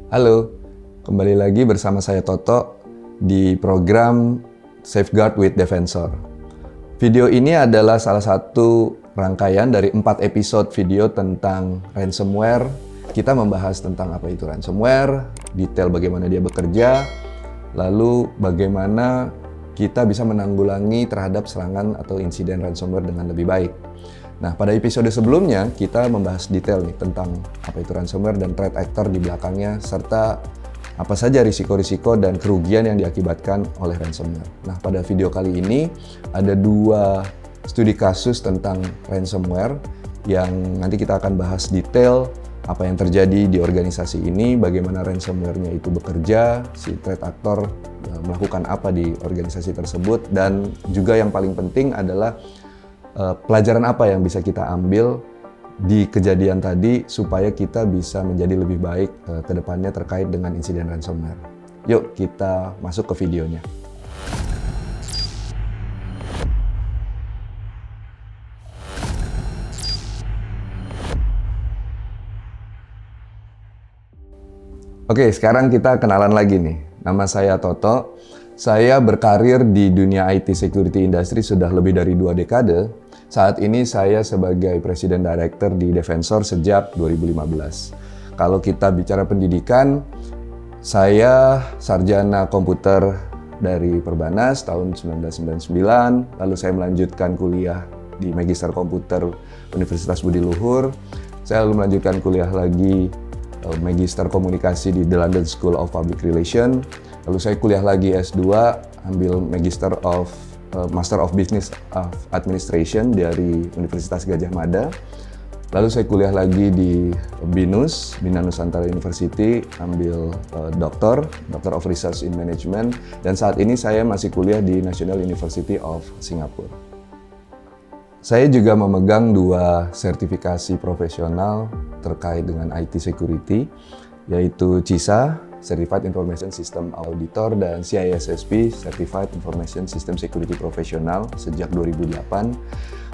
Halo, kembali lagi bersama saya Toto di program Safeguard with Defensor. Video ini adalah salah satu rangkaian dari 4 episode video tentang ransomware. Kita membahas tentang apa itu ransomware, detail bagaimana dia bekerja, lalu bagaimana kita bisa menanggulangi terhadap serangan atau insiden ransomware dengan lebih baik. Nah, pada episode sebelumnya kita membahas detail nih tentang apa itu ransomware dan threat actor di belakangnya, serta apa saja risiko-risiko dan kerugian yang diakibatkan oleh ransomware. Nah, pada video kali ini ada 2 studi kasus tentang ransomware yang nanti kita akan bahas detail apa yang terjadi di organisasi ini, bagaimana ransomware-nya itu bekerja, si threat actor melakukan apa di organisasi tersebut, dan juga yang paling penting adalah pelajaran apa yang bisa kita ambil di kejadian tadi supaya kita bisa menjadi lebih baik ke depannya terkait dengan insiden ransomware. Yuk kita masuk ke videonya. Oke, sekarang kita kenalan lagi nih. Nama saya Toto. Saya berkarir di dunia IT security industry sudah lebih dari 2 dekade. Saat ini saya sebagai Presiden Director di Defensor sejak 2015. Kalau kita bicara pendidikan, saya sarjana komputer dari Perbanas tahun 1999, lalu saya melanjutkan kuliah di Magister Komputer Universitas Budi Luhur. Saya lalu melanjutkan kuliah lagi Magister Komunikasi di The London School of Public Relations. Lalu saya kuliah lagi S2, ambil Master of Business of Administration dari Universitas Gadjah Mada. Lalu saya kuliah lagi di BINUS, Bina Nusantara University, ambil Doctor of Research in Management, dan saat ini saya masih kuliah di National University of Singapore. Saya juga memegang 2 sertifikasi profesional terkait dengan IT security, yaitu CISA, Certified Information System Auditor, dan CISSP, Certified Information System Security Professional sejak 2008.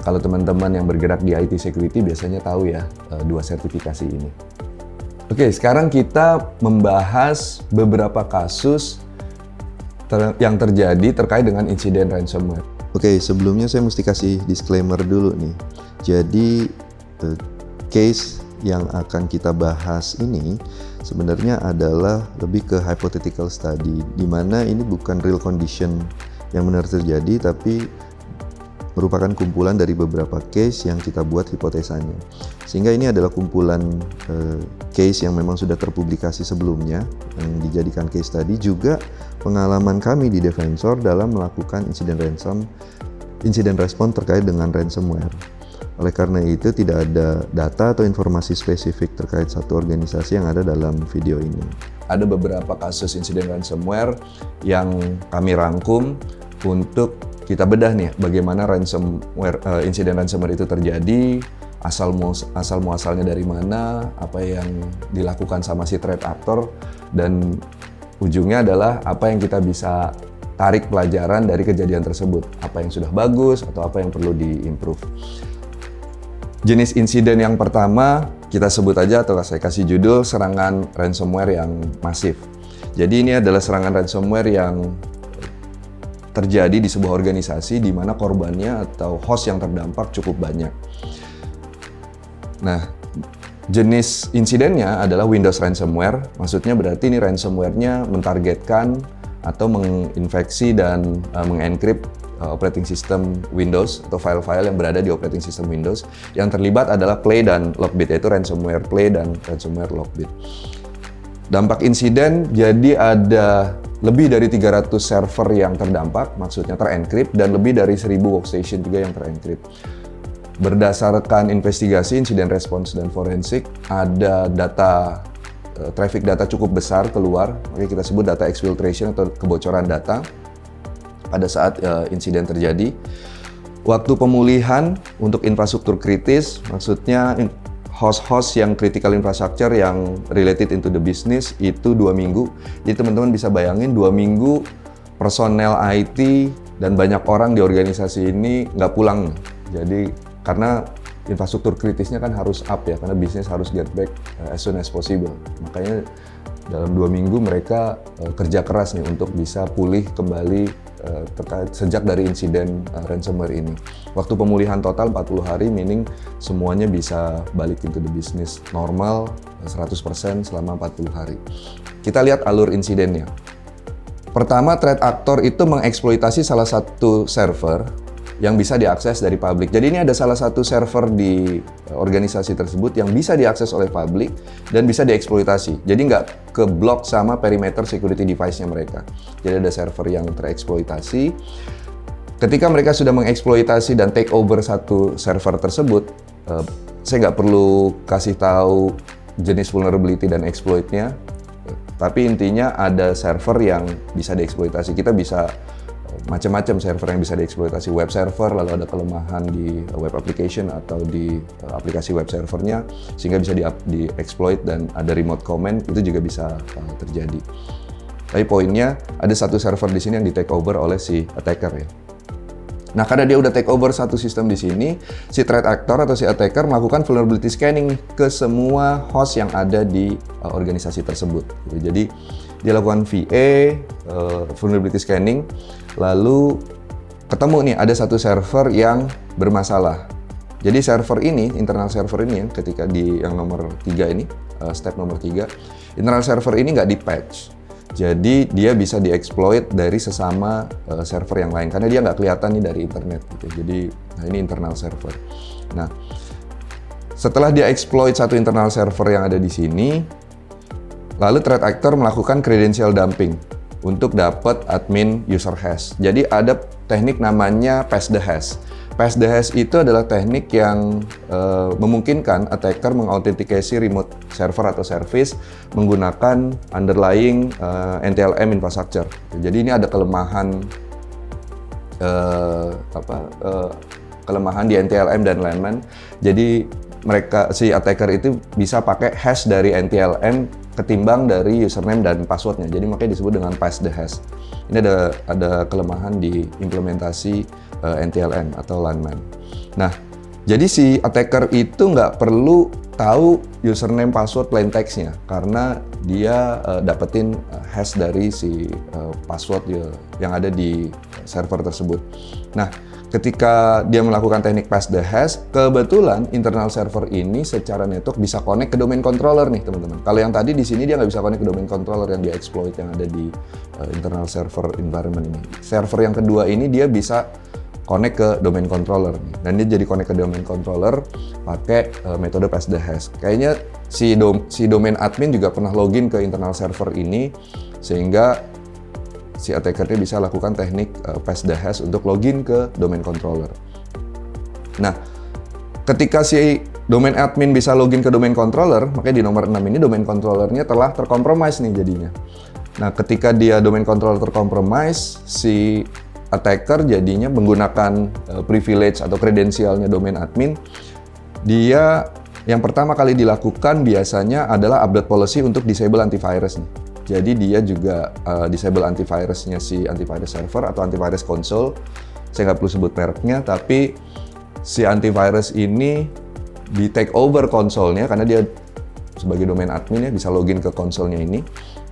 Kalau teman-teman yang bergerak di IT security biasanya tahu ya 2 sertifikasi ini. Oke, sekarang kita membahas beberapa kasus yang terjadi terkait dengan insiden ransomware. Oke, sebelumnya saya mesti kasih disclaimer dulu nih. Jadi, case yang akan kita bahas ini sebenarnya adalah lebih ke hypothetical study, di mana ini bukan real condition yang benar terjadi, tapi merupakan kumpulan dari beberapa case yang kita buat hipotesanya. Sehingga ini adalah kumpulan case yang memang sudah terpublikasi sebelumnya, yang dijadikan case study, juga pengalaman kami di Defensor dalam melakukan insiden respon terkait dengan ransomware. Oleh karena itu, tidak ada data atau informasi spesifik terkait satu organisasi yang ada dalam video ini. Ada beberapa kasus insiden ransomware yang kami rangkum untuk kita bedah nih, bagaimana insiden ransomware itu terjadi, asal muasalnya dari mana, apa yang dilakukan sama si threat actor, dan ujungnya adalah apa yang kita bisa tarik pelajaran dari kejadian tersebut, apa yang sudah bagus atau apa yang perlu di-improve. Jenis insiden yang pertama kita sebut aja, atau saya kasih judul, serangan ransomware yang masif. Jadi ini adalah serangan ransomware yang terjadi di sebuah organisasi di mana korbannya atau host yang terdampak cukup banyak. Nah, jenis insidennya adalah Windows ransomware. Maksudnya berarti ini ransomware-nya mentargetkan atau menginfeksi dan mengencrypt operating system Windows atau file-file yang berada di operating system Windows. Yang terlibat adalah Play dan Lockbit, yaitu ransomware Play dan ransomware Lockbit. Dampak insiden, jadi ada lebih dari 300 server yang terdampak, maksudnya terencrypt, dan lebih dari 1000 workstation juga yang terencrypt. Berdasarkan investigasi, insiden response dan forensik, ada traffic data cukup besar keluar, makanya kita sebut data exfiltration atau kebocoran data pada saat insiden terjadi. Waktu pemulihan untuk infrastruktur kritis, maksudnya host-host yang critical infrastructure yang related into the business, itu 2 minggu. Jadi teman-teman bisa bayangin 2 minggu personel IT dan banyak orang di organisasi ini nggak pulang. Jadi karena infrastruktur kritisnya kan harus up ya, karena bisnis harus get back as soon as possible. Makanya dalam 2 minggu mereka kerja keras nih untuk bisa pulih kembali sejak dari insiden ransomware ini. Waktu pemulihan total 40 hari, meaning semuanya bisa balik into the business normal 100% selama 40 hari. Kita lihat alur insidennya. Pertama, threat actor itu mengeksploitasi salah satu server yang bisa diakses dari publik. Jadi ini ada salah satu server di organisasi tersebut yang bisa diakses oleh publik dan bisa dieksploitasi. Jadi nggak keblok sama perimeter security device-nya mereka. Jadi ada server yang tereksploitasi. Ketika mereka sudah mengeksploitasi dan take over satu server tersebut, saya nggak perlu kasih tahu jenis vulnerability dan exploit-nya, tapi intinya ada server yang bisa dieksploitasi. Kita bisa macam-macam server yang bisa dieksploitasi, web server, lalu ada kelemahan di web application atau di aplikasi web servernya, sehingga bisa di-exploit dan ada remote command, itu juga bisa terjadi. Tapi poinnya, ada satu server di sini yang di-take over oleh si attacker ya. Nah, karena dia udah take over satu sistem di sini, si threat actor atau si attacker melakukan vulnerability scanning ke semua host yang ada di organisasi tersebut. Jadi, dia lakukan VA, vulnerability scanning, lalu ketemu nih ada satu server yang bermasalah. Jadi server ini, internal server ini ketika di yang nomor 3 ini, step nomor 3, internal server ini nggak di-patch. Jadi dia bisa dieksploit dari sesama server yang lain karena dia nggak kelihatan nih dari internet gitu. Jadi ini internal server. Nah, setelah dia exploit satu internal server yang ada di sini, lalu threat actor melakukan credential dumping untuk dapat admin user hash. Jadi ada teknik namanya pass the hash. Pass the hash itu adalah teknik yang memungkinkan attacker mengautentikasi remote server atau service menggunakan underlying NTLM infrastructure. Jadi ini ada kelemahan kelemahan di NTLM dan LANman. Jadi si attacker itu bisa pakai hash dari NTLM ketimbang dari username dan passwordnya. Jadi makanya disebut dengan pass the hash. Ini ada kelemahan di implementasi NTLM atau LANman. Nah, jadi si attacker itu nggak perlu tahu username, password, plain text-nya karena dia dapetin hash dari si password yang ada di server tersebut. Nah, ketika dia melakukan teknik pass the hash, kebetulan internal server ini secara network bisa connect ke domain controller nih teman-teman. Kalau yang tadi di sini dia nggak bisa connect ke domain controller yang dia exploit yang ada di internal server environment ini. Server yang kedua ini dia bisa connect ke domain controller nih. Dan dia jadi connect ke domain controller pakai metode pass the hash. Kayaknya si domain admin juga pernah login ke internal server ini sehingga si attacker-nya bisa lakukan teknik pass the hash untuk login ke domain controller. Nah, ketika si domain admin bisa login ke domain controller, makanya di nomor 6 ini domain controller-nya telah terkompromis nih jadinya. Nah, ketika dia domain controller terkompromis, si attacker jadinya menggunakan privilege atau kredensialnya domain admin. Dia yang pertama kali dilakukan biasanya adalah update policy untuk disable antivirus nih. Jadi dia juga disable antivirusnya si antivirus server atau antivirus console. Saya nggak perlu sebut mereknya, tapi si antivirus ini di take over konsolnya karena dia sebagai domain admin ya bisa login ke konsolnya ini.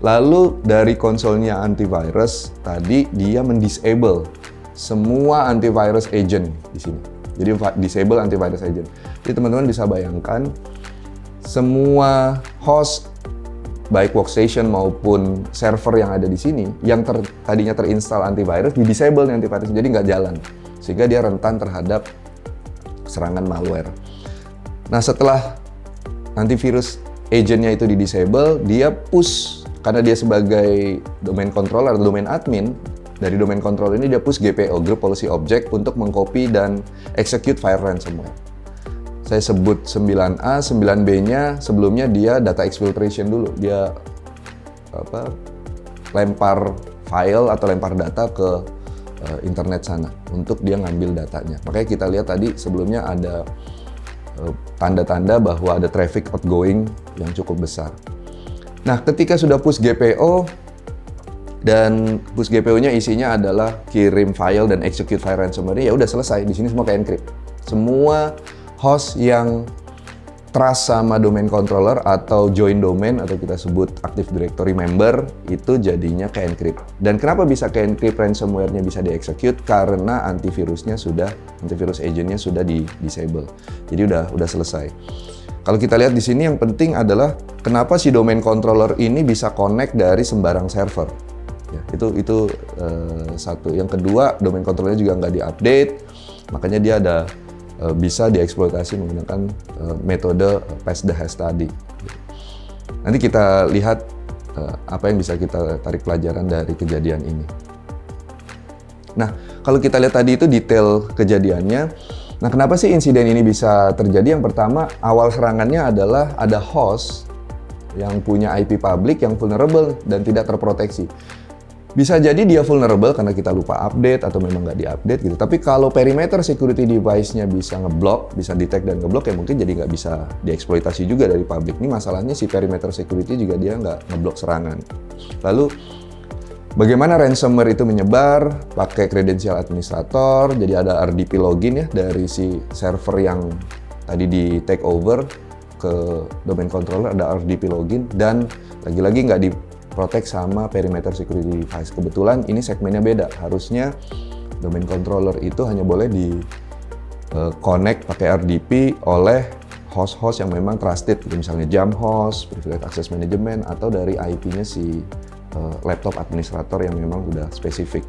Lalu dari konsolnya antivirus tadi dia mendisable semua antivirus agent di sini. Jadi disable antivirus agent. Jadi teman-teman bisa bayangkan semua host baik workstation maupun server yang ada di sini yang tadinya terinstall antivirus di disable nih antivirus jadi nggak jalan sehingga dia rentan terhadap serangan malware. Nah setelah antivirus agentnya itu di disable, dia push karena dia sebagai domain controller atau domain admin, dari domain controller ini dia push GPO, Group Policy Object, untuk mengcopy dan execute file ransomware. Saya sebut 9A, 9B-nya sebelumnya dia data exfiltration dulu. Dia lempar file atau lempar data ke internet sana untuk dia ngambil datanya. Makanya kita lihat tadi sebelumnya ada tanda-tanda bahwa ada traffic outgoing yang cukup besar. Nah, ketika sudah push GPO dan push GPO-nya isinya adalah kirim file dan execute file ransomware, ya udah selesai. Di sini semua ke encrypt. Semua host yang trust sama domain controller atau join domain atau kita sebut Active Directory member itu jadinya ke-encrypt. Dan kenapa bisa ke-encrypt, ransomware-nya bisa di-execute? Karena antivirus agentnya sudah di-disable. Jadi udah selesai. Kalau kita lihat di sini yang penting adalah kenapa si domain controller ini bisa connect dari sembarang server. Ya, itu satu. Yang kedua, domain controllernya juga nggak di-update, makanya dia bisa dieksploitasi menggunakan metode pass the hash tadi. Nanti kita lihat apa yang bisa kita tarik pelajaran dari kejadian ini. Nah, kalau kita lihat tadi itu detail kejadiannya. Nah, kenapa sih insiden ini bisa terjadi? Yang pertama, awal serangannya adalah ada host yang punya IP public yang vulnerable dan tidak terproteksi. Bisa jadi dia vulnerable karena kita lupa update atau memang nggak di-update gitu. Tapi kalau perimeter security device-nya bisa ngeblok, bisa detect dan ngeblok, ya mungkin jadi nggak bisa dieksploitasi juga dari public. Ini masalahnya si perimeter security juga dia nggak ngeblok serangan. Lalu, bagaimana ransomware itu menyebar? Pakai kredensial administrator, jadi ada RDP login ya dari si server yang tadi di take over ke domain controller, ada RDP login, dan lagi-lagi nggak protect sama perimeter security device. Kebetulan ini segmennya beda. Harusnya domain controller itu hanya boleh di connect pakai RDP oleh host-host yang memang trusted, gitu. Misalnya jam host, privileged access management, atau dari IP-nya si laptop administrator yang memang udah spesifik.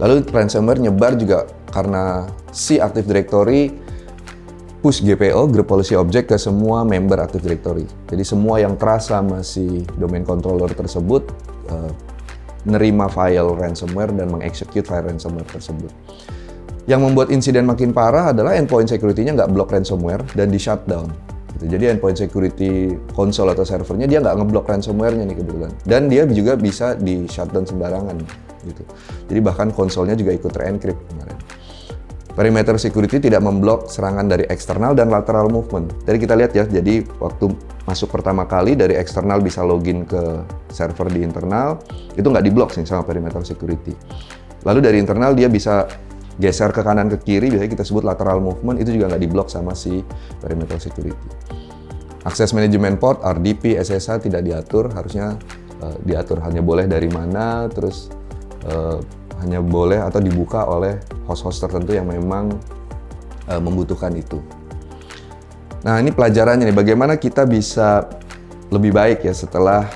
Lalu ransomware nyebar juga karena si Active Directory push GPO, Group Policy Object, ke semua member Active Directory. Jadi semua yang trust sama si domain controller tersebut nerima file ransomware dan mengexecute file ransomware tersebut. Yang membuat insiden makin parah adalah endpoint security-nya nggak block ransomware dan di shutdown. Gitu. Jadi endpoint security console atau servernya dia nggak ngeblok ransomware-nya nih kebetulan. Dan dia juga bisa di shutdown sembarangan. Gitu. Jadi bahkan konsolnya juga ikut re-encrypt kemarin. Perimeter security tidak memblok serangan dari eksternal dan lateral movement. Jadi kita lihat ya, jadi waktu masuk pertama kali dari eksternal bisa login ke server di internal, itu nggak diblok sih sama perimeter security. Lalu dari internal dia bisa geser ke kanan ke kiri, biasanya kita sebut lateral movement, itu juga nggak diblok sama si perimeter security. Access management port, RDP, SSH tidak diatur, harusnya diatur hanya boleh dari mana, terus hanya boleh atau dibuka oleh host-host tertentu yang memang membutuhkan itu. Nah, ini pelajarannya nih, bagaimana kita bisa lebih baik ya setelah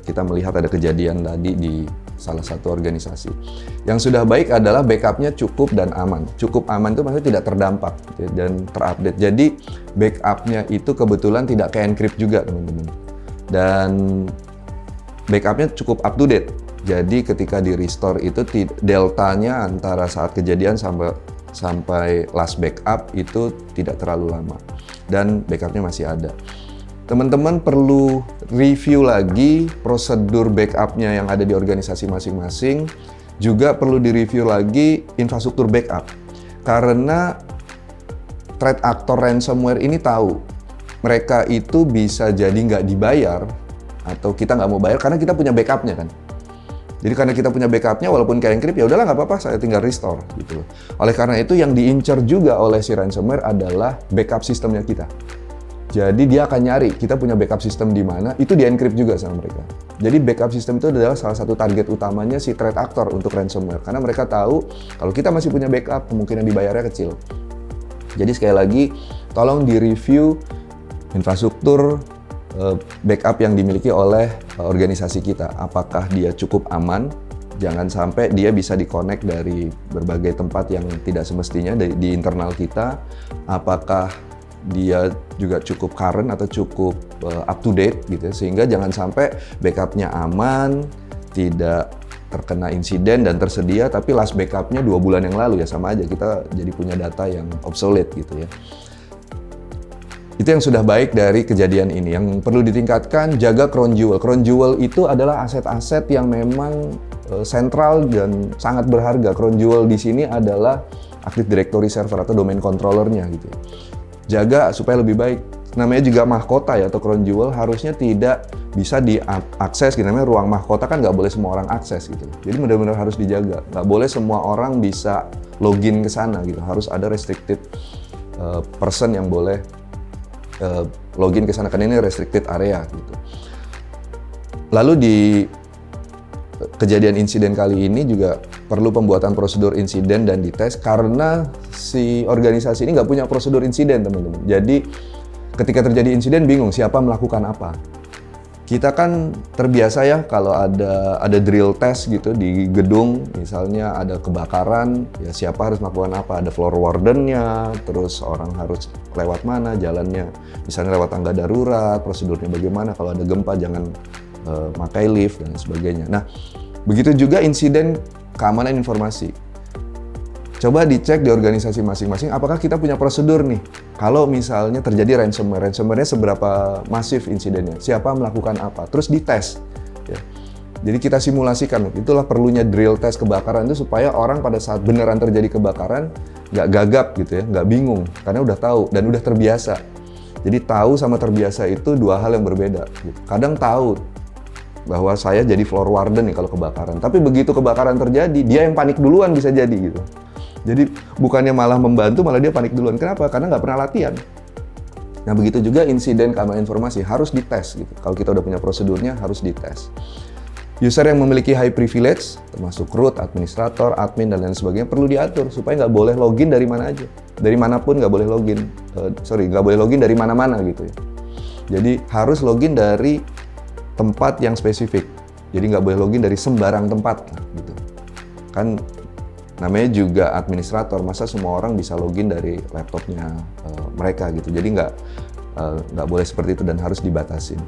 kita melihat ada kejadian tadi di salah satu organisasi. Yang sudah baik adalah backupnya cukup dan aman. Cukup aman itu maksudnya tidak terdampak ya, dan terupdate. Jadi backupnya itu kebetulan tidak ke-encrypt juga teman-teman. Dan backupnya cukup up to date. Jadi ketika di restore itu deltanya antara saat kejadian sampai last backup itu tidak terlalu lama dan backupnya masih ada. Teman-teman perlu review lagi prosedur backupnya yang ada di organisasi masing-masing, juga perlu direview lagi infrastruktur backup karena threat actor ransomware ini tahu mereka itu bisa jadi nggak dibayar atau kita nggak mau bayar karena kita punya backupnya kan. Jadi karena kita punya backupnya, walaupun kayak encrypt, ya udahlah nggak apa-apa, saya tinggal restore gitu. Oleh karena itu yang diincar juga oleh si ransomware adalah backup sistemnya kita. Jadi dia akan nyari kita punya backup sistem di mana, itu di-encrypt juga sama mereka. Jadi backup system itu adalah salah satu target utamanya si threat actor untuk ransomware, karena mereka tahu kalau kita masih punya backup, kemungkinan dibayarnya kecil. Jadi sekali lagi, tolong di-review infrastruktur backup yang dimiliki oleh organisasi kita. Apakah dia cukup aman? Jangan sampai dia bisa di-connect dari berbagai tempat yang tidak semestinya di internal kita. Apakah dia juga cukup current atau cukup up to date gitu ya, sehingga jangan sampai backupnya aman, tidak terkena insiden dan tersedia, tapi last backupnya 2 bulan yang lalu ya, sama aja kita jadi punya data yang obsolete gitu ya. Itu yang sudah baik dari kejadian ini. Yang perlu ditingkatkan, jaga crown jewel. Crown jewel itu adalah aset-aset yang memang sentral dan sangat berharga. Crown jewel di sini adalah Active Directory server atau domain controllernya gitu. Jaga supaya lebih baik. Namanya juga mahkota ya, atau crown jewel harusnya tidak bisa diakses gitu. Namanya ruang mahkota kan nggak boleh semua orang akses gitu. Jadi benar-benar harus dijaga. Nggak boleh semua orang bisa login ke sana gitu. Harus ada restricted person yang boleh login ke sana karena ini restricted area gitu. Lalu di kejadian insiden kali ini juga perlu pembuatan prosedur insiden dan dites karena si organisasi ini nggak punya prosedur insiden, teman-teman. Jadi ketika terjadi insiden bingung siapa melakukan apa. Kita kan terbiasa ya kalau ada drill test gitu di gedung, misalnya ada kebakaran, ya siapa harus melakukan apa, ada floor wardennya, terus orang harus lewat mana jalannya, misalnya lewat tangga darurat, prosedurnya bagaimana, kalau ada gempa jangan pakai lift dan sebagainya. Nah, begitu juga insiden keamanan informasi. Coba dicek di organisasi masing-masing, apakah kita punya prosedur nih? Kalau misalnya terjadi ransomware-nya seberapa masif insidennya? Siapa melakukan apa? Terus dites. Ya. Jadi kita simulasikan, itulah perlunya drill test kebakaran itu supaya orang pada saat beneran terjadi kebakaran nggak gagap gitu ya, nggak bingung, karena udah tahu dan udah terbiasa. Jadi tahu sama terbiasa itu dua hal yang berbeda. Kadang tahu bahwa saya jadi floor warden nih kalau kebakaran, tapi begitu kebakaran terjadi, dia yang panik duluan bisa jadi gitu. Jadi bukannya malah membantu, malah dia panik duluan. Kenapa? Karena nggak pernah latihan. Nah begitu juga insiden keamanan informasi harus dites gitu. Kalau kita udah punya prosedurnya harus dites. User yang memiliki high privilege, termasuk root, administrator, admin dan lain sebagainya perlu diatur supaya nggak boleh login dari mana aja, dari manapun nggak boleh login. Nggak boleh login dari mana-mana gitu ya. Jadi harus login dari tempat yang spesifik. Jadi nggak boleh login dari sembarang tempat gitu. Kan namanya juga administrator, masa semua orang bisa login dari laptopnya mereka gitu. Jadi nggak boleh seperti itu dan harus dibatasin.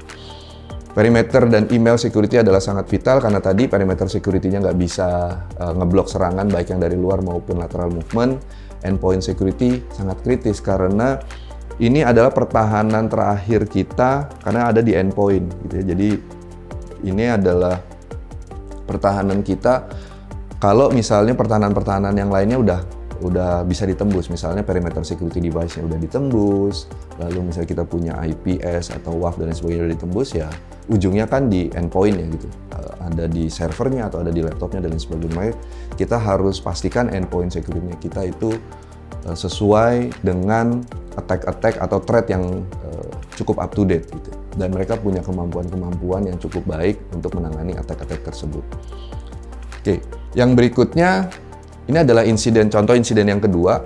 Perimeter dan email security adalah sangat vital karena tadi perimeter security-nya nggak bisa ngeblok serangan baik yang dari luar maupun lateral movement. Endpoint security sangat kritis karena ini adalah pertahanan terakhir kita karena ada di endpoint gitu ya. Jadi ini adalah pertahanan kita. Kalau misalnya pertahanan-pertahanan yang lainnya udah bisa ditembus, misalnya perimeter security device-nya udah ditembus, lalu misalnya kita punya IPS atau WAF dan sebagainya udah ditembus, ya ujungnya kan di endpoint ya gitu, ada di servernya atau ada di laptopnya dan sebagainya. Kita harus pastikan endpoint security-nya kita itu sesuai dengan attack atau threat yang cukup up to date gitu. Dan mereka punya kemampuan yang cukup baik untuk menangani attack tersebut. Oke, yang berikutnya ini adalah contoh insiden yang kedua.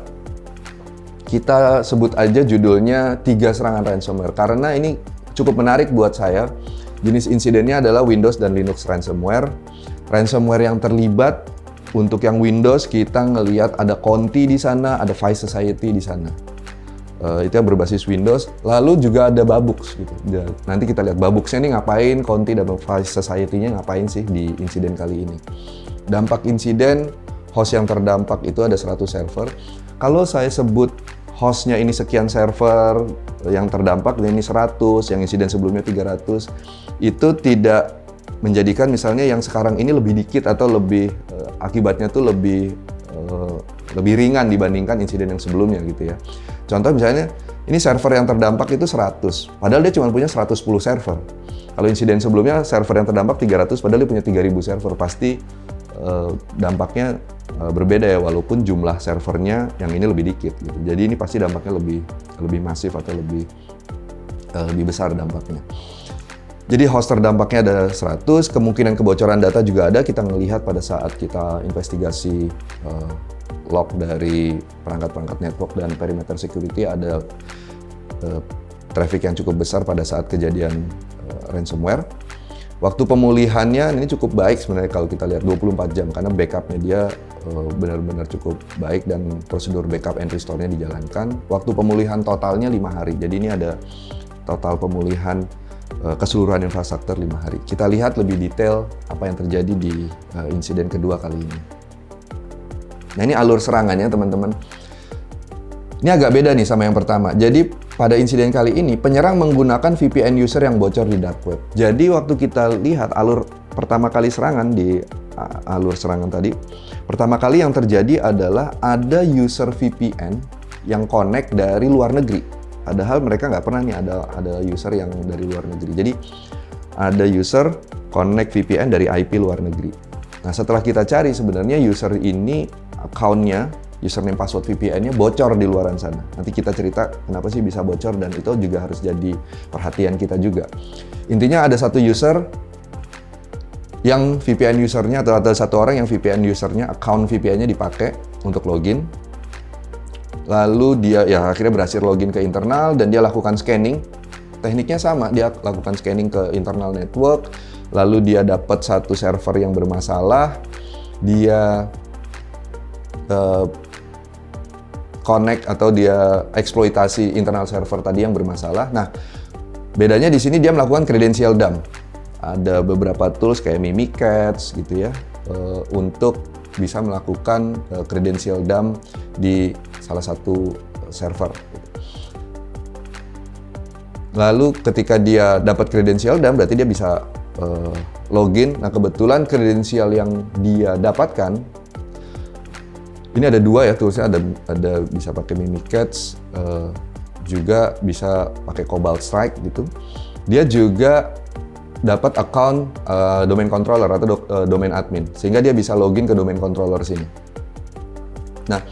Kita sebut aja judulnya 3 serangan ransomware karena ini cukup menarik buat saya. Jenis insidennya adalah Windows dan Linux ransomware. Ransomware yang terlibat untuk yang Windows kita ngelihat ada Conti di sana, ada Vice Society di sana. Itu yang berbasis Windows. Lalu juga ada Babux gitu. Nanti kita lihat Babuxnya ini ngapain, Conti dan Vice Society-nya ngapain sih di insiden kali ini. Dampak insiden, host yang terdampak itu ada 100 server. Kalau saya sebut hostnya ini sekian server, yang terdampak ini 100, yang insiden sebelumnya 300, itu tidak menjadikan misalnya yang sekarang ini lebih dikit atau lebih akibatnya tuh lebih ringan dibandingkan insiden yang sebelumnya gitu ya. Contoh misalnya ini server yang terdampak itu 100, padahal dia cuma punya 110 server. Kalau insiden sebelumnya server yang terdampak 300, padahal dia punya 3000 server, pasti dampaknya berbeda ya, walaupun jumlah servernya yang ini lebih dikit gitu. Jadi ini pasti dampaknya lebih masif atau lebih besar dampaknya. Jadi host terdampaknya ada 100, kemungkinan kebocoran data juga ada. Kita melihat pada saat kita investigasi log dari perangkat-perangkat network dan perimeter security ada traffic yang cukup besar pada saat kejadian ransomware. Waktu pemulihannya ini cukup baik sebenarnya kalau kita lihat 24 jam karena backupnya dia benar-benar cukup baik dan prosedur backup and restore-nya dijalankan. Waktu pemulihan totalnya 5 hari. Jadi ini ada total pemulihan keseluruhan infrastruktur 5 hari. Kita lihat lebih detail apa yang terjadi di insiden kedua kali ini. Nah ini alur serangannya teman-teman. Ini agak beda nih sama yang pertama. Jadi pada insiden kali ini penyerang menggunakan VPN user yang bocor di dark web. Jadi waktu kita lihat alur pertama kali serangan di alur serangan tadi, pertama kali yang terjadi adalah ada user VPN yang connect dari luar negeri. Padahal mereka nggak pernah nih ada user yang dari luar negeri. Jadi ada user connect VPN dari IP luar negeri. Nah setelah kita cari sebenarnya user ini account-nya username password VPN-nya bocor di luaran sana. Nanti kita cerita kenapa sih bisa bocor dan itu juga harus jadi perhatian kita juga. Intinya ada satu user yang VPN usernya atau ada satu orang yang VPN usernya, account VPN-nya dipakai untuk login. Lalu dia ya akhirnya berhasil login ke internal dan dia lakukan scanning. Tekniknya sama, dia lakukan scanning ke internal network, lalu dia dapat satu server yang bermasalah, dia connect atau dia eksploitasi internal server tadi yang bermasalah. Nah, bedanya di sini dia melakukan credential dump. Ada beberapa tools kayak Mimikatz gitu ya, untuk bisa melakukan credential dump di salah satu server. Lalu ketika dia dapat credential dump, berarti dia bisa login. Nah, kebetulan credential yang dia dapatkan ini ada dua ya toolsnya, ada bisa pakai Mimikatz, juga bisa pakai Cobalt Strike gitu. Dia juga dapat account domain controller atau domain admin, sehingga dia bisa login ke domain controller sini. Nah,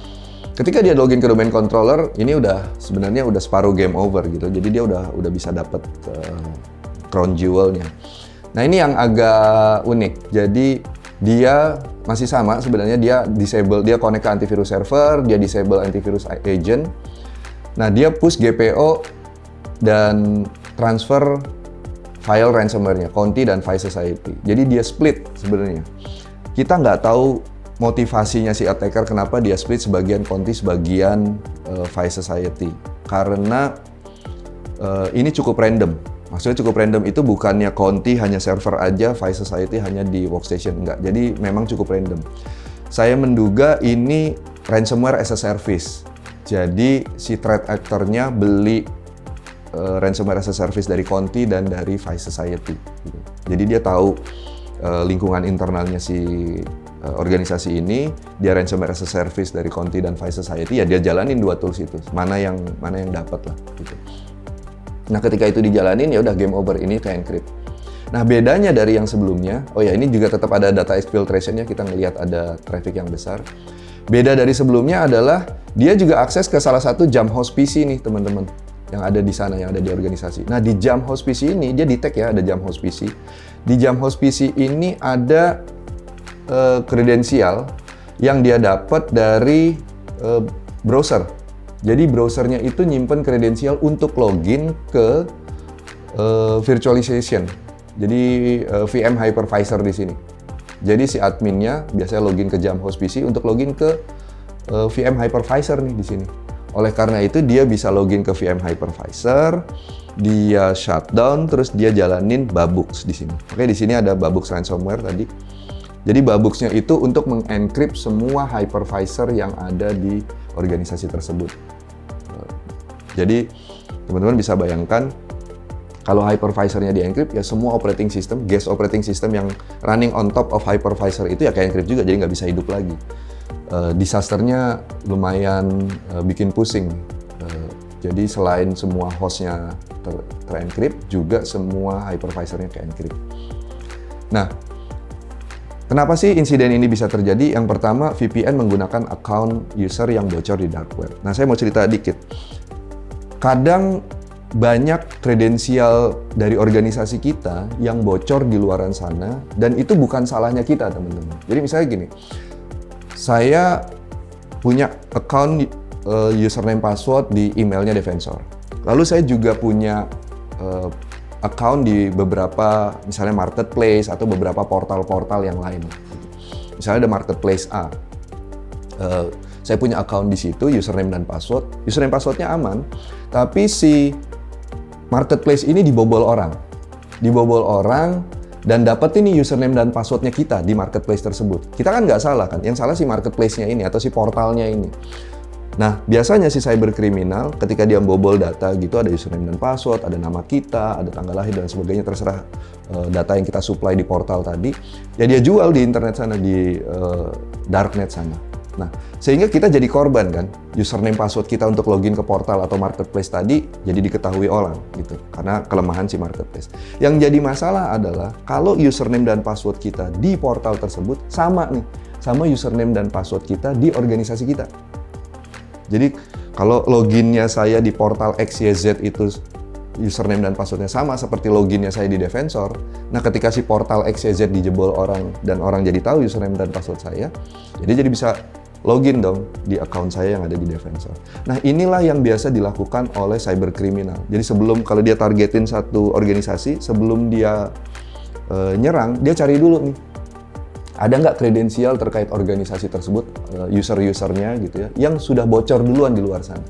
ketika dia login ke domain controller, ini sebenarnya udah separuh game over gitu. Jadi dia udah bisa dapat crown jewel-nya. Nah, ini yang agak unik. Jadi dia masih sama sebenarnya, dia connect ke antivirus server, dia disable antivirus agent. Nah, dia push GPO dan transfer file ransomware-nya, Conti dan Vi Society. Jadi dia split sebenarnya. Kita nggak tahu motivasinya si attacker kenapa dia split sebagian Conti, sebagian Vi Society. Karena ini cukup random. Maksudnya cukup random itu bukannya Conti hanya server aja, Vi Society hanya di workstation, enggak. Jadi memang cukup random. Saya menduga ini ransomware as a service. Jadi si threat actor-nya beli ransomware as a service dari Conti dan dari Vi Society. Gitu. Jadi dia tahu lingkungan internalnya si organisasi ini, dia ransomware as a service dari Conti dan Vi Society, ya dia jalanin dua tools itu. Mana yang dapat lah gitu. Nah, ketika itu dijalanin ya udah game over, ini ke encrypt. Nah, bedanya dari yang sebelumnya, oh ya ini juga tetap ada data exfiltration-nya, kita ngelihat ada traffic yang besar. Beda dari sebelumnya adalah dia juga akses ke salah satu jam host PC nih, teman-teman, yang ada di sana, yang ada di organisasi. Nah, di jam host PC ini dia detect ya ada jam host PC. Di jam host PC ini ada kredensial yang dia dapat dari browser. Jadi browsernya itu nyimpen kredensial untuk login ke virtualization. Jadi VM hypervisor di sini. Jadi si adminnya biasanya login ke jam host PC untuk login ke VM hypervisor nih di sini. Oleh karena itu dia bisa login ke VM hypervisor, dia shutdown, terus dia jalanin Babux di sini. Oke, di sini ada Babux ransomware tadi. Jadi Babuxnya itu untuk mengencrypt semua hypervisor yang ada di organisasi tersebut. Jadi teman-teman bisa bayangkan kalau hypervisornya di-encrypt, ya semua operating system, guest operating system yang running on top of hypervisor itu ya ke-encrypt juga, jadi nggak bisa hidup lagi. Disasternya lumayan bikin pusing. Jadi selain semua hostnya ter-encrypt, juga semua hypervisornya ke-encrypt. Nah, kenapa sih insiden ini bisa terjadi? Yang pertama, VPN menggunakan account user yang bocor di dark web. Nah, saya mau cerita dikit. Kadang banyak kredensial dari organisasi kita yang bocor di luaran sana, dan itu bukan salahnya kita, teman-teman. Jadi misalnya gini, saya punya account username password di emailnya Defensor. Lalu saya juga punya account di beberapa, misalnya marketplace atau beberapa portal-portal yang lain. Misalnya ada marketplace A. Saya punya account di situ, username dan password. Username passwordnya aman, tapi si marketplace ini dibobol orang. Dibobol orang dan dapat ini username dan passwordnya kita di marketplace tersebut. Kita kan nggak salah kan, yang salah si marketplace-nya ini atau si portalnya ini. Nah, biasanya si cyberkriminal ketika dia membobol data gitu, ada username dan password, ada nama kita, ada tanggal lahir dan sebagainya, terserah data yang kita supply di portal tadi, ya dia jual di internet sana, di darknet sana. Nah, sehingga kita jadi korban kan, username password kita untuk login ke portal atau marketplace tadi jadi diketahui orang gitu, karena kelemahan si marketplace. Yang jadi masalah adalah kalau username dan password kita di portal tersebut sama nih, sama username dan password kita di organisasi kita. Jadi kalau loginnya saya di portal XYZ itu username dan passwordnya sama seperti loginnya saya di Defensor. Nah, ketika si portal XYZ dijebol orang dan orang jadi tahu username dan password saya, jadi bisa login dong di account saya yang ada di Defensor. Nah, inilah yang biasa dilakukan oleh cyberkriminal. Jadi sebelum kalau dia targetin satu organisasi, sebelum dia nyerang, dia cari dulu nih, ada nggak kredensial terkait organisasi tersebut, user-usernya gitu ya, yang sudah bocor duluan di luar sana.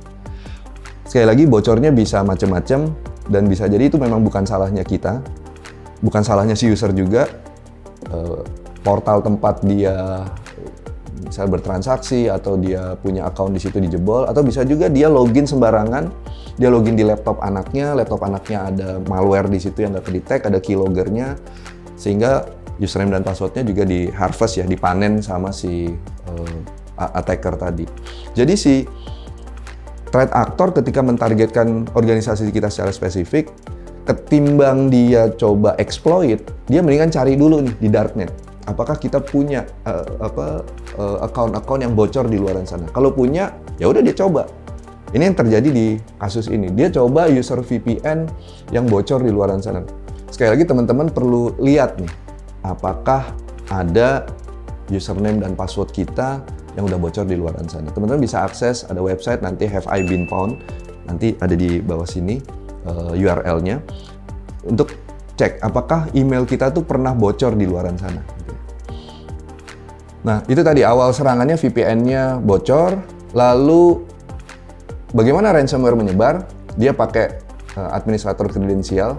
Sekali lagi, bocornya bisa macam-macam, dan bisa jadi itu memang bukan salahnya kita, bukan salahnya si user juga, portal tempat dia misal bertransaksi atau dia punya account di situ dijebol, atau bisa juga dia login sembarangan, dia login di laptop anaknya ada malware di situ yang nggak ke-detect, ada keyloggernya, sehingga username dan passwordnya juga di harvest ya, dipanen sama si attacker tadi. Jadi si threat actor ketika mentargetkan organisasi kita secara spesifik, ketimbang dia coba exploit, dia mendingan cari dulu nih di darknet. Apakah kita punya account-account yang bocor di luar sana? Kalau punya, ya udah dia coba. Ini yang terjadi di kasus ini. Dia coba user VPN yang bocor di luar sana. Sekali lagi teman-teman perlu lihat nih, apakah ada username dan password kita yang udah bocor di luar sana. Teman-teman bisa akses, ada website nanti Have I Been Found, nanti ada di bawah sini URL-nya, untuk cek apakah email kita tuh pernah bocor di luar sana. Nah, itu tadi awal serangannya VPN-nya bocor, lalu bagaimana ransomware menyebar? Dia pakai administrator kredensial,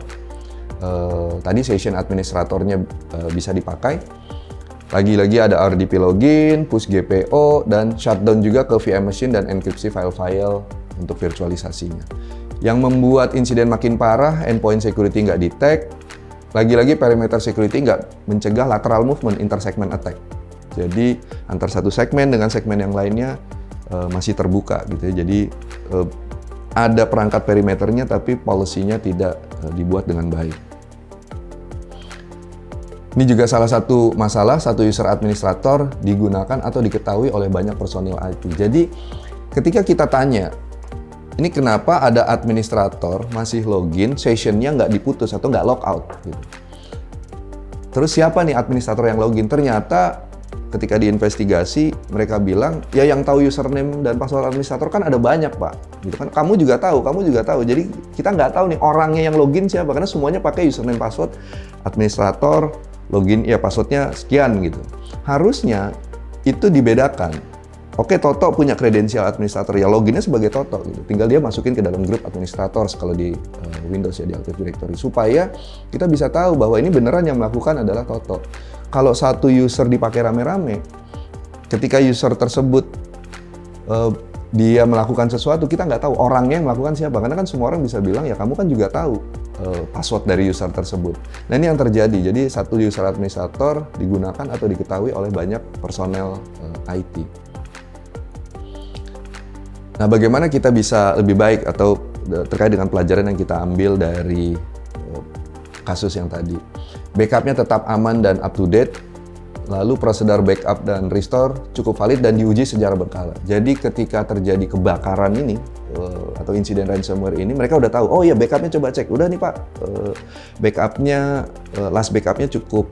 tadi session administratornya bisa dipakai. Lagi-lagi ada RDP login, push GPO, dan shutdown juga ke VM machine dan enkripsi file-file untuk virtualisasinya. Yang membuat insiden makin parah, endpoint security nggak detect, lagi-lagi perimeter security nggak mencegah lateral movement intersegment attack. Jadi antar satu segmen dengan segmen yang lainnya masih terbuka gitu ya. Jadi ada perangkat perimeternya tapi policy-nya tidak dibuat dengan baik. Ini juga salah satu masalah, satu user administrator digunakan atau diketahui oleh banyak personil IT. Jadi ketika kita tanya, ini kenapa ada administrator masih login, sessionnya nggak diputus atau nggak logout gitu. Terus siapa nih administrator yang login? Ternyata ketika diinvestigasi, mereka bilang, ya yang tahu username dan password administrator kan ada banyak, Pak. Gitu kan? Kamu juga tahu. Jadi kita nggak tahu nih orangnya yang login siapa, karena semuanya pakai username password administrator, login ya passwordnya sekian gitu. Harusnya itu dibedakan. Oke, Toto punya kredensial administrator, ya loginnya sebagai Toto gitu. Tinggal dia masukin ke dalam grup administrator kalau di Windows ya, di Active Directory, supaya kita bisa tahu bahwa ini beneran yang melakukan adalah Toto. Kalau satu user dipakai rame-rame, ketika user tersebut dia melakukan sesuatu, kita nggak tahu orangnya yang melakukan siapa. Karena kan semua orang bisa bilang, ya kamu kan juga tahu password dari user tersebut. Nah, ini yang terjadi. Jadi satu user administrator digunakan atau diketahui oleh banyak personel IT. Nah, bagaimana kita bisa lebih baik atau terkait dengan pelajaran yang kita ambil dari kasus yang tadi. Backupnya tetap aman dan up to date, lalu prosedur backup dan restore cukup valid dan diuji secara berkala. Jadi ketika terjadi kebakaran ini atau insiden ransomware ini, mereka udah tahu, oh iya backupnya coba cek, udah nih Pak, last backupnya cukup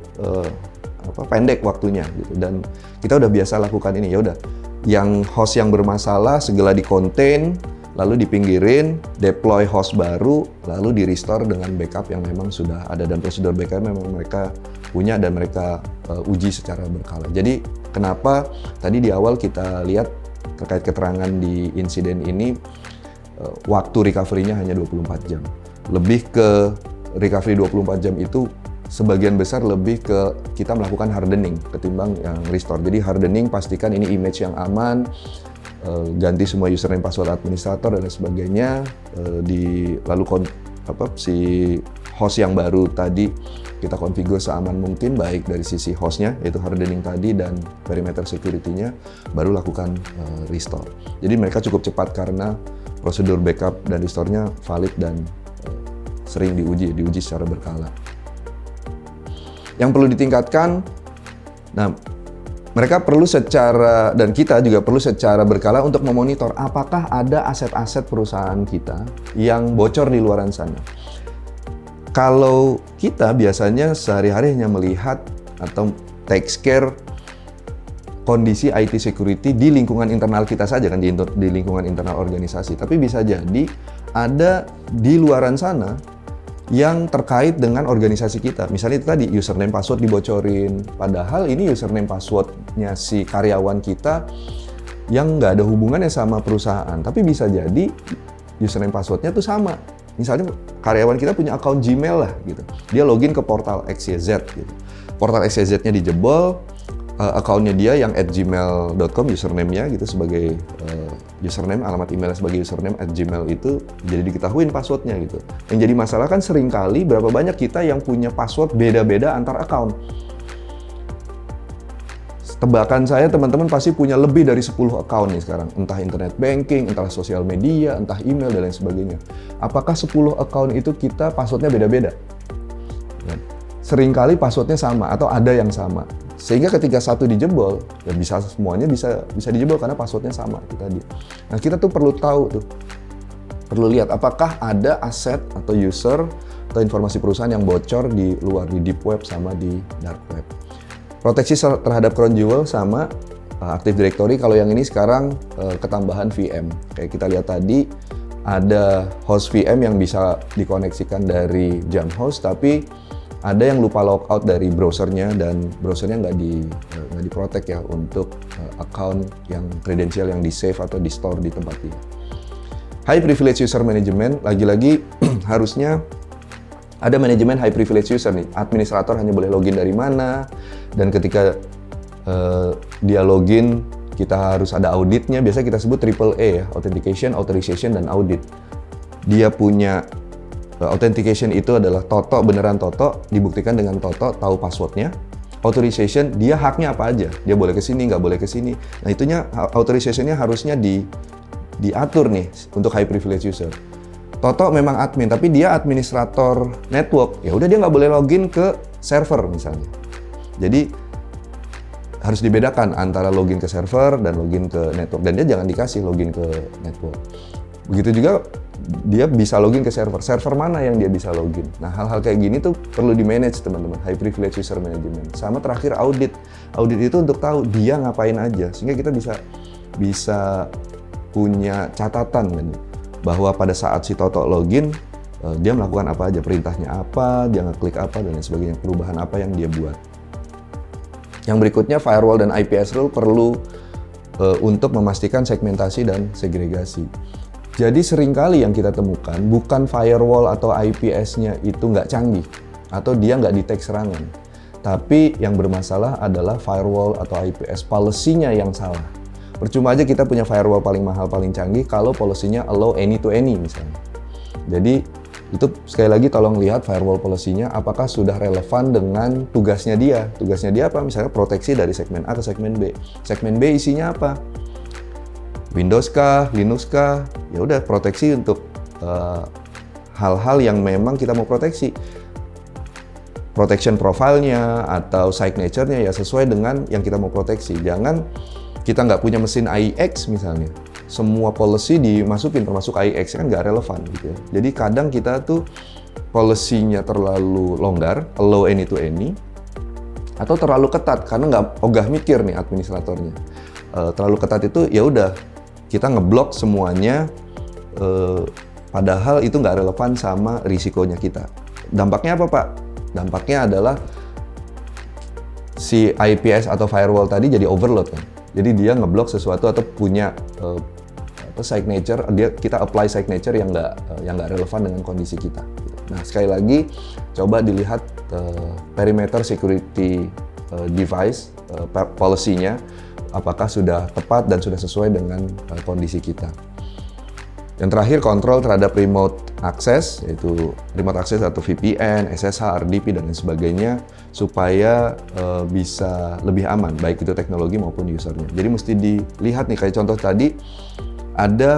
pendek waktunya gitu, dan kita udah biasa lakukan ini. Ya udah, yang host yang bermasalah segala di-contain, lalu dipinggirin, deploy host baru, lalu di-restore dengan backup yang memang sudah ada, dan prosedur backup memang mereka punya dan mereka uji secara berkala. Jadi kenapa tadi di awal kita lihat terkait keterangan di insiden ini, waktu recovery-nya hanya 24 jam. Lebih ke recovery 24 jam itu sebagian besar lebih ke kita melakukan hardening ketimbang yang restore. Jadi hardening, pastikan ini image yang aman, ganti semua username password administrator dan sebagainya, lalu si host yang baru tadi kita configure seaman mungkin, baik dari sisi hostnya yaitu hardening tadi dan perimeter security-nya, baru lakukan restore. Jadi mereka cukup cepat karena prosedur backup dan restore-nya valid dan sering diuji secara berkala. Yang perlu ditingkatkan, nah Mereka perlu secara, dan kita juga perlu secara berkala untuk memonitor apakah ada aset-aset perusahaan kita yang bocor di luaran sana. Kalau kita biasanya sehari-hari hanya melihat atau take care kondisi IT security di lingkungan internal kita saja kan, di lingkungan internal organisasi. Tapi bisa jadi ada di luaran sana yang terkait dengan organisasi kita. Misalnya itu tadi, username password dibocorin. Padahal ini username passwordnya si karyawan kita yang nggak ada hubungannya sama perusahaan. Tapi bisa jadi username passwordnya tuh sama. Misalnya karyawan kita punya akun Gmail lah gitu. Dia login ke portal XYZ gitu. Portal XYZ-nya dijebol, akunnya dia yang @gmail.com username-nya gitu sebagai username, alamat emailnya sebagai username @gmail itu jadi diketahuin passwordnya gitu. Yang jadi masalah kan seringkali berapa banyak kita yang punya password beda-beda antar account. Tebakan saya teman-teman pasti punya lebih dari 10 account nih sekarang. Entah internet banking, entah sosial media, entah email dan lain sebagainya. Apakah 10 account itu kita passwordnya beda-beda? Seringkali passwordnya sama atau ada yang sama. Sehingga ketika satu dijebol, ya bisa semuanya bisa dijebol karena passwordnya sama itu tadi. Nah kita tuh perlu tahu tuh, perlu lihat apakah ada aset atau user atau informasi perusahaan yang bocor di luar, di deep web sama di dark web. Proteksi terhadap crown jewel sama Active Directory. Kalau yang ini sekarang ketambahan VM. Kayak kita lihat tadi ada host VM yang bisa dikoneksikan dari jam host, tapi ada yang lupa logout dari browsernya dan browsernya nggak diprotek ya untuk account yang kredensial yang di save atau di store di tempat dia. High privilege user management, lagi-lagi harusnya ada manajemen high privilege user nih. Administrator hanya boleh login dari mana, dan ketika dia login kita harus ada auditnya. Biasa kita sebut AAA ya, authentication, authorization, dan audit. Dia punya authentication itu adalah Toto, beneran Toto, dibuktikan dengan Toto tahu passwordnya. Authorization, dia haknya apa aja, dia boleh ke sini, nggak boleh ke sini. Nah itunya, authorizationnya harusnya diatur nih untuk high privilege user. Toto memang admin, tapi dia administrator network, ya udah dia nggak boleh login ke server misalnya. Jadi harus dibedakan antara login ke server dan login ke network, dan dia jangan dikasih login ke network. Begitu juga dia bisa login ke server mana yang dia bisa login. Nah, hal-hal kayak gini tuh perlu di-manage teman-teman, high privilege user management. Sama terakhir audit. Audit itu untuk tahu dia ngapain aja, sehingga kita bisa punya catatan kan, bahwa pada saat si Toto login, dia melakukan apa aja, perintahnya apa, dia ngeklik apa, dan lain sebagainya, perubahan apa yang dia buat. Yang berikutnya, firewall dan IPS rule perlu untuk memastikan segmentasi dan segregasi. Jadi seringkali yang kita temukan bukan firewall atau IPS-nya itu nggak canggih atau dia nggak detect serangan. Tapi yang bermasalah adalah firewall atau IPS policy-nya yang salah. Percuma aja kita punya firewall paling mahal, paling canggih kalau policy-nya allow any to any misalnya. Jadi itu sekali lagi tolong lihat firewall policy-nya apakah sudah relevan dengan tugasnya dia. Tugasnya dia apa? Misalnya proteksi dari segmen A ke segmen B. Segmen B isinya apa? Windows kah, Linux kah, ya udah proteksi untuk hal-hal yang memang kita mau proteksi. Protection profile-nya atau signature-nya ya sesuai dengan yang kita mau proteksi. Jangan kita nggak punya mesin AIX misalnya, semua policy dimasukin termasuk AIX kan nggak relevan gitu ya. Jadi kadang kita tuh policy-nya terlalu longgar, allow any to any, atau terlalu ketat karena nggak ogah mikir nih administratornya. Terlalu ketat itu ya udah kita ngeblok semuanya, padahal itu nggak relevan sama risikonya kita. Dampaknya apa Pak? Dampaknya adalah si IPS atau firewall tadi jadi overload kan. Jadi dia ngeblok sesuatu atau punya signature, kita apply signature yang nggak relevan dengan kondisi kita. Nah sekali lagi coba dilihat perimeter security device policy-nya. Apakah sudah tepat dan sudah sesuai dengan kondisi kita. Yang terakhir, kontrol terhadap remote access, yaitu remote access atau VPN, SSH, RDP, dan lain sebagainya, supaya bisa lebih aman, baik itu teknologi maupun usernya. Jadi mesti dilihat nih, kayak contoh tadi, ada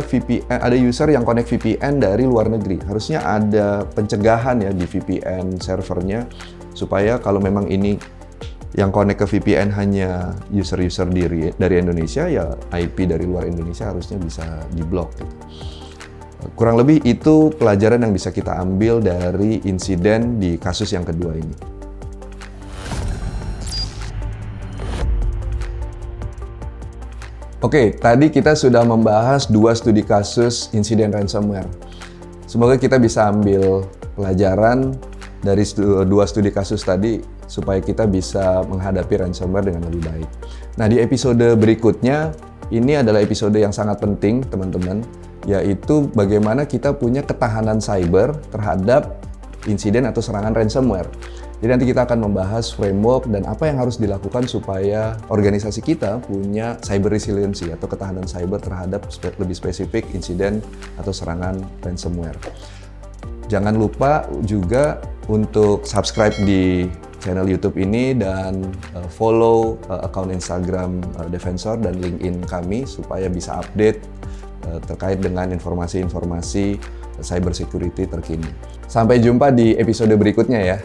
user yang connect VPN dari luar negeri. Harusnya ada pencegahan ya di VPN servernya, supaya kalau memang ini yang connect ke VPN hanya user-user dari Indonesia, ya IP dari luar Indonesia harusnya bisa diblok gitu. Kurang lebih itu pelajaran yang bisa kita ambil dari insiden di kasus yang kedua ini. Oke, tadi kita sudah membahas 2 studi kasus insiden ransomware. Semoga kita bisa ambil pelajaran dari 2 studi kasus tadi supaya kita bisa menghadapi ransomware dengan lebih baik. Nah, di episode berikutnya, ini adalah episode yang sangat penting, teman-teman, yaitu bagaimana kita punya ketahanan cyber terhadap insiden atau serangan ransomware. Jadi nanti kita akan membahas framework dan apa yang harus dilakukan supaya organisasi kita punya cyber resiliency atau ketahanan cyber terhadap lebih spesifik insiden atau serangan ransomware. Jangan lupa juga untuk subscribe di channel YouTube ini dan follow akun Instagram Defensor dan LinkedIn kami supaya bisa update terkait dengan informasi-informasi cyber security terkini. Sampai jumpa di episode berikutnya ya.